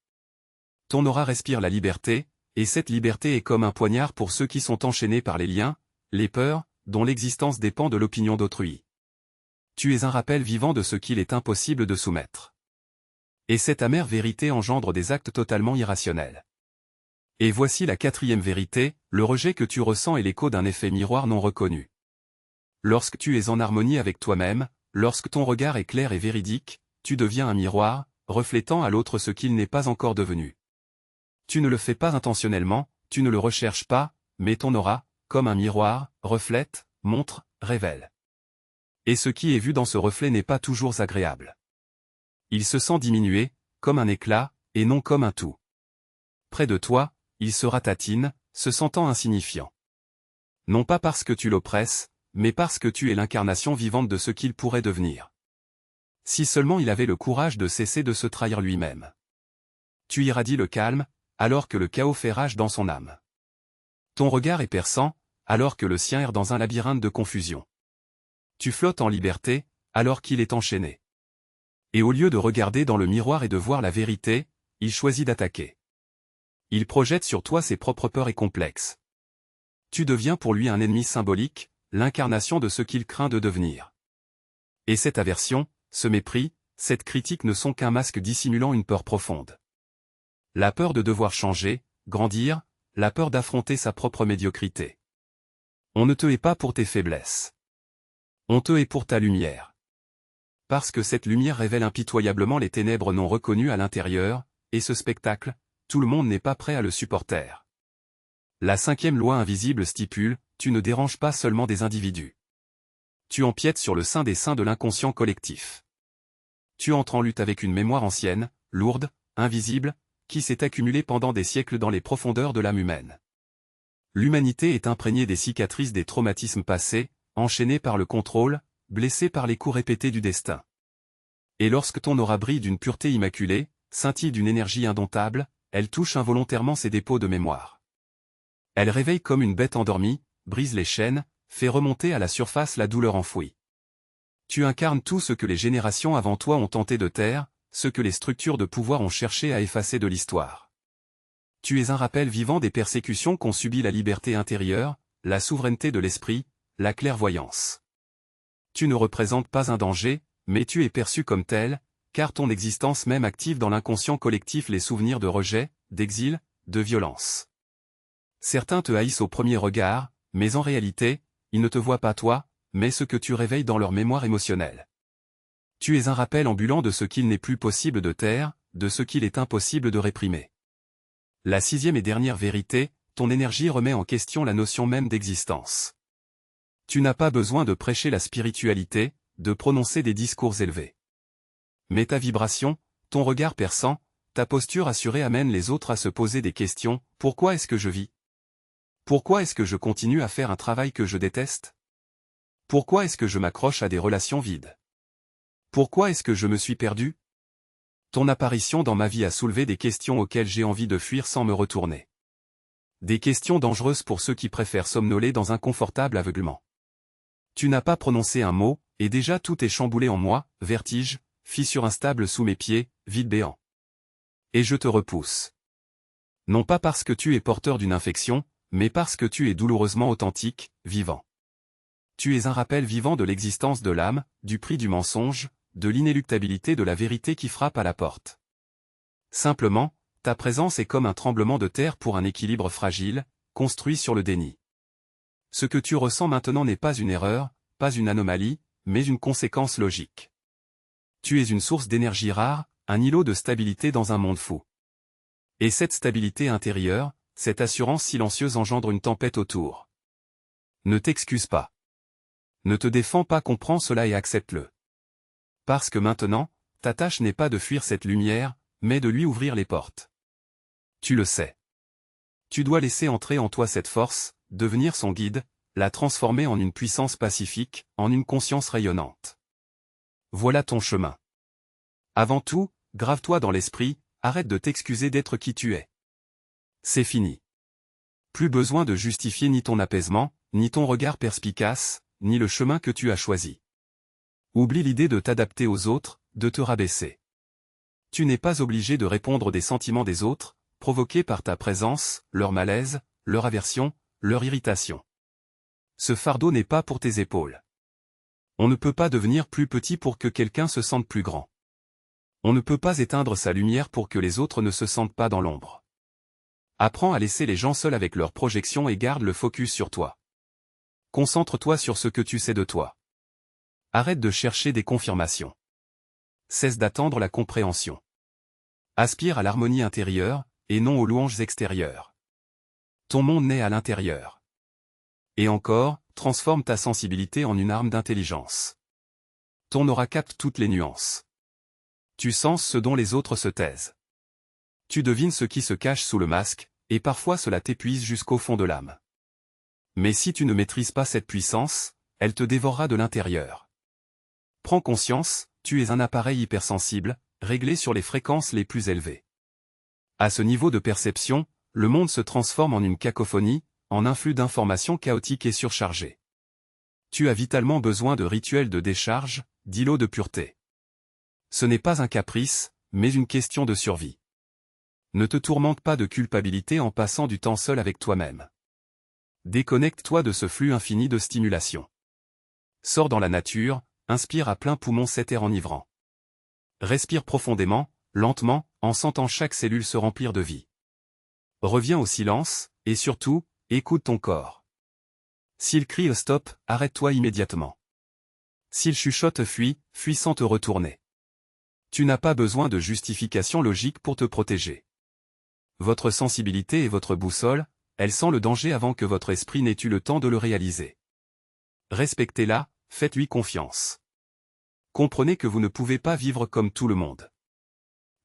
Ton aura respire la liberté, et cette liberté est comme un poignard pour ceux qui sont enchaînés par les liens, les peurs, dont l'existence dépend de l'opinion d'autrui. Tu es un rappel vivant de ce qu'il est impossible de soumettre. Et cette amère vérité engendre des actes totalement irrationnels. Et voici la quatrième vérité, le rejet que tu ressens est l'écho d'un effet miroir non reconnu. Lorsque tu es en harmonie avec toi-même, lorsque ton regard est clair et véridique, tu deviens un miroir, reflétant à l'autre ce qu'il n'est pas encore devenu. Tu ne le fais pas intentionnellement, tu ne le recherches pas, mais ton aura, comme un miroir, reflète, montre, révèle. Et ce qui est vu dans ce reflet n'est pas toujours agréable. Il se sent diminué, comme un éclat, et non comme un tout. Près de toi, il se ratatine, se sentant insignifiant. Non pas parce que tu l'oppresses, mais parce que tu es l'incarnation vivante de ce qu'il pourrait devenir. Si seulement il avait le courage de cesser de se trahir lui-même. Tu irradies le calme, alors que le chaos fait rage dans son âme. Ton regard est perçant, alors que le sien erre dans un labyrinthe de confusion. Tu flottes en liberté, alors qu'il est enchaîné. Et au lieu de regarder dans le miroir et de voir la vérité, il choisit d'attaquer. Il projette sur toi ses propres peurs et complexes. Tu deviens pour lui un ennemi symbolique, l'incarnation de ce qu'il craint de devenir. Et cette aversion, ce mépris, cette critique ne sont qu'un masque dissimulant une peur profonde. La peur de devoir changer, grandir, la peur d'affronter sa propre médiocrité. On ne te hait pas pour tes faiblesses. On te hait pour ta lumière. Parce que cette lumière révèle impitoyablement les ténèbres non reconnues à l'intérieur, et ce spectacle, tout le monde n'est pas prêt à le supporter. La cinquième loi invisible stipule, tu ne déranges pas seulement des individus. Tu empiètes sur le sein des seins de l'inconscient collectif. Tu entres en lutte avec une mémoire ancienne, lourde, invisible, qui s'est accumulée pendant des siècles dans les profondeurs de l'âme humaine. L'humanité est imprégnée des cicatrices des traumatismes passés, enchaînée par le contrôle, blessée par les coups répétés du destin. Et lorsque ton aura brille d'une pureté immaculée, scintille d'une énergie indomptable, elle touche involontairement ses dépôts de mémoire. Elle réveille comme une bête endormie, brise les chaînes, fait remonter à la surface la douleur enfouie. Tu incarnes tout ce que les générations avant toi ont tenté de taire, ce que les structures de pouvoir ont cherché à effacer de l'histoire. Tu es un rappel vivant des persécutions qu'ont subi la liberté intérieure, la souveraineté de l'esprit, la clairvoyance. Tu ne représentes pas un danger, mais tu es perçu comme tel, car ton existence même active dans l'inconscient collectif les souvenirs de rejet, d'exil, de violence. Certains te haïssent au premier regard, mais en réalité, ils ne te voient pas toi, mais ce que tu réveilles dans leur mémoire émotionnelle. Tu es un rappel ambulant de ce qu'il n'est plus possible de taire, de ce qu'il est impossible de réprimer. La sixième et dernière vérité, ton énergie remet en question la notion même d'existence. Tu n'as pas besoin de prêcher la spiritualité, de prononcer des discours élevés. Mais ta vibration, ton regard perçant, ta posture assurée amène les autres à se poser des questions, pourquoi est-ce que je vis? Pourquoi est-ce que je continue à faire un travail que je déteste? Pourquoi est-ce que je m'accroche à des relations vides? Pourquoi est-ce que je me suis perdu? Ton apparition dans ma vie a soulevé des questions auxquelles j'ai envie de fuir sans me retourner. Des questions dangereuses pour ceux qui préfèrent somnoler dans un confortable aveuglement. Tu n'as pas prononcé un mot, et déjà tout est chamboulé en moi, vertige, fissure instable sous mes pieds, vide béant. Et je te repousse. Non pas parce que tu es porteur d'une infection, mais parce que tu es douloureusement authentique, vivant. Tu es un rappel vivant de l'existence de l'âme, du prix du mensonge, de l'inéluctabilité de la vérité qui frappe à la porte. Simplement, ta présence est comme un tremblement de terre pour un équilibre fragile, construit sur le déni. Ce que tu ressens maintenant n'est pas une erreur, pas une anomalie, mais une conséquence logique. Tu es une source d'énergie rare, un îlot de stabilité dans un monde fou. Et cette stabilité intérieure, cette assurance silencieuse engendre une tempête autour. Ne t'excuse pas. Ne te défends pas, comprends cela et accepte-le. Parce que maintenant, ta tâche n'est pas de fuir cette lumière, mais de lui ouvrir les portes. Tu le sais. Tu dois laisser entrer en toi cette force, devenir son guide, la transformer en une puissance pacifique, en une conscience rayonnante. Voilà ton chemin. Avant tout, grave-toi dans l'esprit, arrête de t'excuser d'être qui tu es. C'est fini. Plus besoin de justifier ni ton apaisement, ni ton regard perspicace, ni le chemin que tu as choisi. Oublie l'idée de t'adapter aux autres, de te rabaisser. Tu n'es pas obligé de répondre des sentiments des autres, provoqués par ta présence, leur malaise, leur aversion, leur irritation. Ce fardeau n'est pas pour tes épaules. On ne peut pas devenir plus petit pour que quelqu'un se sente plus grand. On ne peut pas éteindre sa lumière pour que les autres ne se sentent pas dans l'ombre. Apprends à laisser les gens seuls avec leurs projections et garde le focus sur toi. Concentre-toi sur ce que tu sais de toi. Arrête de chercher des confirmations. Cesse d'attendre la compréhension. Aspire à l'harmonie intérieure, et non aux louanges extérieures. Ton monde naît à l'intérieur. Et encore, transforme ta sensibilité en une arme d'intelligence. Ton aura capte toutes les nuances. Tu sens ce dont les autres se taisent. Tu devines ce qui se cache sous le masque, et parfois cela t'épuise jusqu'au fond de l'âme. Mais si tu ne maîtrises pas cette puissance, elle te dévorera de l'intérieur. Prends conscience, tu es un appareil hypersensible, réglé sur les fréquences les plus élevées. À ce niveau de perception, le monde se transforme en une cacophonie, en un flux d'informations chaotiques et surchargées. Tu as vitalement besoin de rituels de décharge, d'îlots de pureté. Ce n'est pas un caprice, mais une question de survie. Ne te tourmente pas de culpabilité en passant du temps seul avec toi-même. Déconnecte-toi de ce flux infini de stimulation. Sors dans la nature, inspire à plein poumon cet air enivrant. Respire profondément, lentement, en sentant chaque cellule se remplir de vie. Reviens au silence, et surtout, écoute ton corps. S'il crie stop, arrête-toi immédiatement. S'il chuchote fuis, fuis sans te retourner. Tu n'as pas besoin de justification logique pour te protéger. Votre sensibilité est votre boussole, elle sent le danger avant que votre esprit n'ait eu le temps de le réaliser. Respectez-la, faites-lui confiance. Comprenez que vous ne pouvez pas vivre comme tout le monde.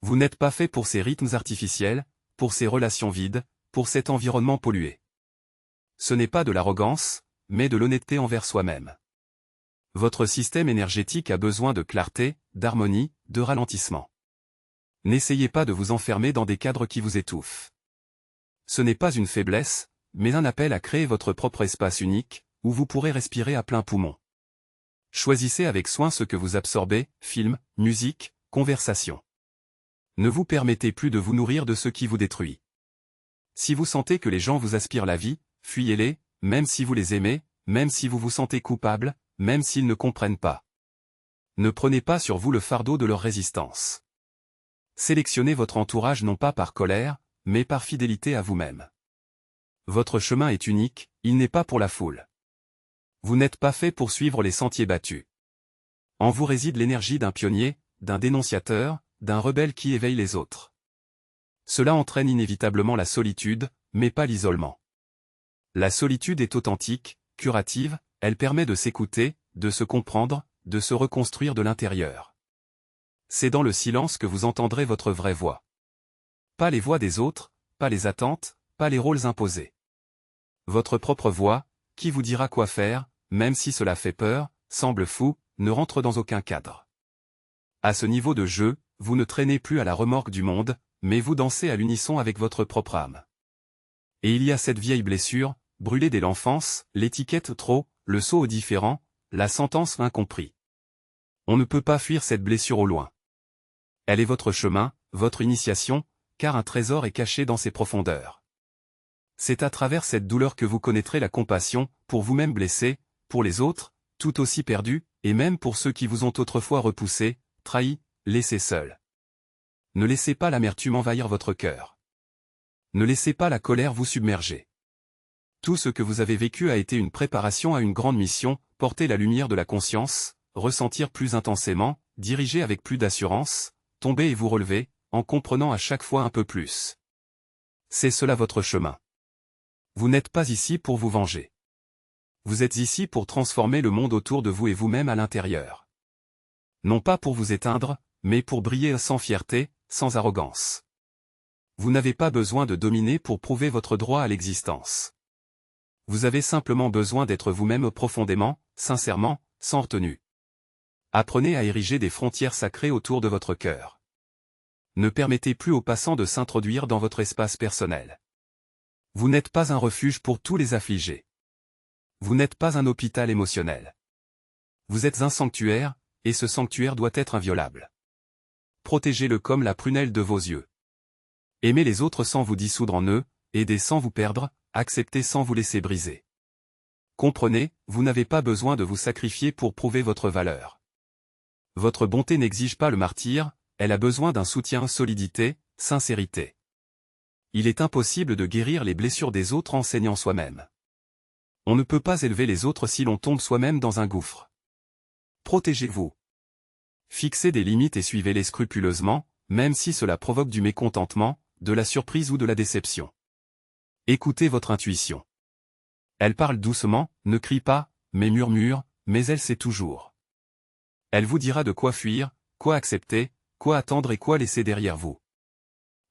Vous n'êtes pas fait pour ces rythmes artificiels, pour ces relations vides, pour cet environnement pollué. Ce n'est pas de l'arrogance, mais de l'honnêteté envers soi-même. Votre système énergétique a besoin de clarté, d'harmonie, de ralentissement. N'essayez pas de vous enfermer dans des cadres qui vous étouffent. Ce n'est pas une faiblesse, mais un appel à créer votre propre espace unique, où vous pourrez respirer à plein poumon. Choisissez avec soin ce que vous absorbez, films, musique, conversation. Ne vous permettez plus de vous nourrir de ce qui vous détruit. Si vous sentez que les gens vous aspirent la vie, fuyez-les, même si vous les aimez, même si vous vous sentez coupable, même s'ils ne comprennent pas. Ne prenez pas sur vous le fardeau de leur résistance. Sélectionnez votre entourage non pas par colère, mais par fidélité à vous-même. Votre chemin est unique, il n'est pas pour la foule. Vous n'êtes pas fait pour suivre les sentiers battus. En vous réside l'énergie d'un pionnier, d'un dénonciateur, d'un rebelle qui éveille les autres. Cela entraîne inévitablement la solitude, mais pas l'isolement. La solitude est authentique, curative, elle permet de s'écouter, de se comprendre, de se reconstruire de l'intérieur. C'est dans le silence que vous entendrez votre vraie voix. Pas les voix des autres, pas les attentes, pas les rôles imposés. Votre propre voix, qui vous dira quoi faire, même si cela fait peur, semble fou, ne rentre dans aucun cadre. À ce niveau de jeu, vous ne traînez plus à la remorque du monde, mais vous dansez à l'unisson avec votre propre âme. Et il y a cette vieille blessure, brûlée dès l'enfance, l'étiquette trop, le saut au différent, la sentence incompris. On ne peut pas fuir cette blessure au loin. Elle est votre chemin, votre initiation, car un trésor est caché dans ses profondeurs. C'est à travers cette douleur que vous connaîtrez la compassion, pour vous-même blessé, pour les autres, tout aussi perdus, et même pour ceux qui vous ont autrefois repoussé, trahi, laissé seuls. Ne laissez pas l'amertume envahir votre cœur. Ne laissez pas la colère vous submerger. Tout ce que vous avez vécu a été une préparation à une grande mission, porter la lumière de la conscience, ressentir plus intensément, diriger avec plus d'assurance, tomber et vous relever, en comprenant à chaque fois un peu plus. C'est cela votre chemin. Vous n'êtes pas ici pour vous venger. Vous êtes ici pour transformer le monde autour de vous et vous-même à l'intérieur. Non pas pour vous éteindre, mais pour briller sans fierté, sans arrogance. Vous n'avez pas besoin de dominer pour prouver votre droit à l'existence. Vous avez simplement besoin d'être vous-même profondément, sincèrement, sans retenue. Apprenez à ériger des frontières sacrées autour de votre cœur. Ne permettez plus aux passants de s'introduire dans votre espace personnel. Vous n'êtes pas un refuge pour tous les affligés. Vous n'êtes pas un hôpital émotionnel. Vous êtes un sanctuaire, et ce sanctuaire doit être inviolable. Protégez-le comme la prunelle de vos yeux. Aimez les autres sans vous dissoudre en eux, aidez sans vous perdre, acceptez sans vous laisser briser. Comprenez, vous n'avez pas besoin de vous sacrifier pour prouver votre valeur. Votre bonté n'exige pas le martyre, elle a besoin d'un soutien, solidité, sincérité. Il est impossible de guérir les blessures des autres en saignant soi-même. On ne peut pas élever les autres si l'on tombe soi-même dans un gouffre. Protégez-vous. Fixez des limites et suivez-les scrupuleusement, même si cela provoque du mécontentement, de la surprise ou de la déception. Écoutez votre intuition. Elle parle doucement, ne crie pas, mais murmure, mais elle sait toujours. Elle vous dira de quoi fuir, quoi accepter, quoi attendre et quoi laisser derrière vous.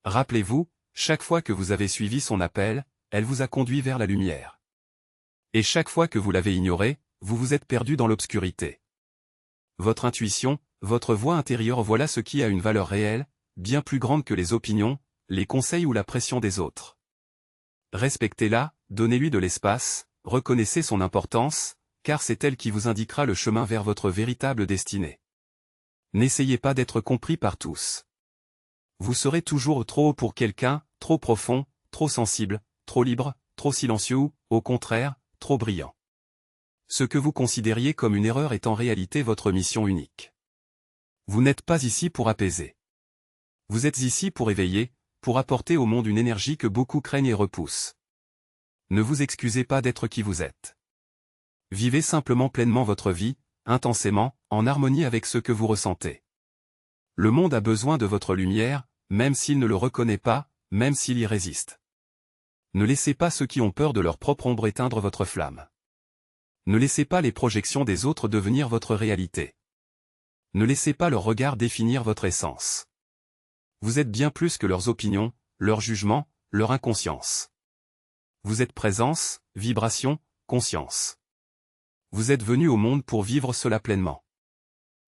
Rappelez-vous, chaque fois que vous avez suivi son appel, elle vous a conduit vers la lumière. Et chaque fois que vous l'avez ignorée, vous vous êtes perdu dans l'obscurité. Votre intuition, votre voix intérieure, voilà ce qui a une valeur réelle, bien plus grande que les opinions, les conseils ou la pression des autres. Respectez-la, donnez-lui de l'espace, reconnaissez son importance, car c'est elle qui vous indiquera le chemin vers votre véritable destinée. N'essayez pas d'être compris par tous. Vous serez toujours trop haut pour quelqu'un, trop profond, trop sensible, trop libre, trop silencieux ou, au contraire, trop brillant. Ce que vous considériez comme une erreur est en réalité votre mission unique. Vous n'êtes pas ici pour apaiser. Vous êtes ici pour éveiller, pour apporter au monde une énergie que beaucoup craignent et repoussent. Ne vous excusez pas d'être qui vous êtes. Vivez simplement pleinement votre vie, intensément, en harmonie avec ce que vous ressentez. Le monde a besoin de votre lumière, même s'il ne le reconnaît pas, même s'il y résiste. Ne laissez pas ceux qui ont peur de leur propre ombre éteindre votre flamme. Ne laissez pas les projections des autres devenir votre réalité. Ne laissez pas leur regard définir votre essence. Vous êtes bien plus que leurs opinions, leurs jugements, leur inconscience. Vous êtes présence, vibration, conscience. Vous êtes venu au monde pour vivre cela pleinement.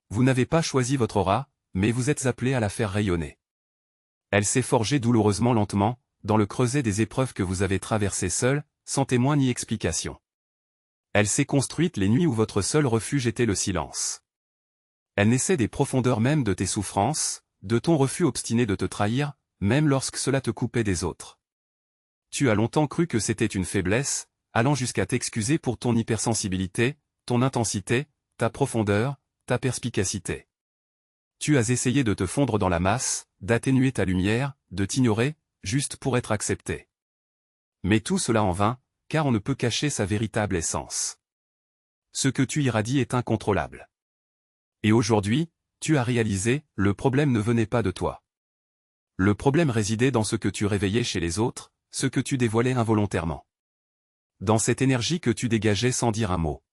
Vous n'avez pas choisi votre aura, mais vous êtes appelé à la faire rayonner. Elle s'est forgée douloureusement lentement, dans le creuset des épreuves que vous avez traversées seul, sans témoin ni explication. Elle s'est construite les nuits où votre seul refuge était le silence. Elle naissait des profondeurs même de tes souffrances, de ton refus obstiné de te trahir, même lorsque cela te coupait des autres. Tu as longtemps cru que c'était une faiblesse, allant jusqu'à t'excuser pour ton hypersensibilité, ton intensité, ta profondeur, ta perspicacité. Tu as essayé de te fondre dans la masse, d'atténuer ta lumière, de t'ignorer, juste pour être accepté. Mais tout cela en vain, car on ne peut cacher sa véritable essence. Ce que tu irradies est incontrôlable. Et aujourd'hui, tu as réalisé, le problème ne venait pas de toi. Le problème résidait dans ce que tu réveillais chez les autres, ce que tu dévoilais involontairement. Dans cette énergie que tu dégageais sans dire un mot.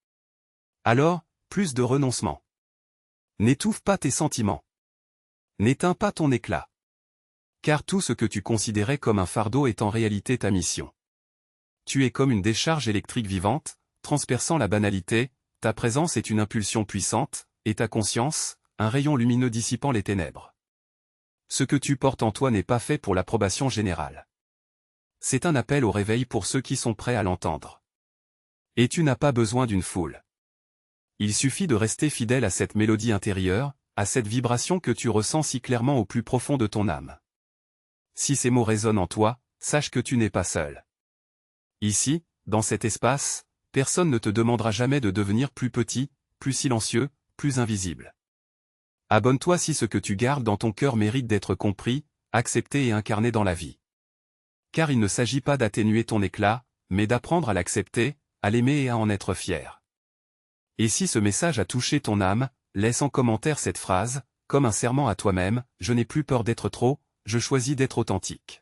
Alors, plus de renoncement. N'étouffe pas tes sentiments. N'éteins pas ton éclat. Car tout ce que tu considérais comme un fardeau est en réalité ta mission. Tu es comme une décharge électrique vivante, transperçant la banalité, ta présence est une impulsion puissante, et ta conscience, un rayon lumineux dissipant les ténèbres. Ce que tu portes en toi n'est pas fait pour l'approbation générale. C'est un appel au réveil pour ceux qui sont prêts à l'entendre. Et tu n'as pas besoin d'une foule. Il suffit de rester fidèle à cette mélodie intérieure, à cette vibration que tu ressens si clairement au plus profond de ton âme. Si ces mots résonnent en toi, sache que tu n'es pas seul. Ici, dans cet espace, personne ne te demandera jamais de devenir plus petit, plus silencieux, plus invisible. Abonne-toi si ce que tu gardes dans ton cœur mérite d'être compris, accepté et incarné dans la vie. Car il ne s'agit pas d'atténuer ton éclat, mais d'apprendre à l'accepter, à l'aimer et à en être fier. Et si ce message a touché ton âme, laisse en commentaire cette phrase, comme un serment à toi-même, je n'ai plus peur d'être trop, je choisis d'être authentique.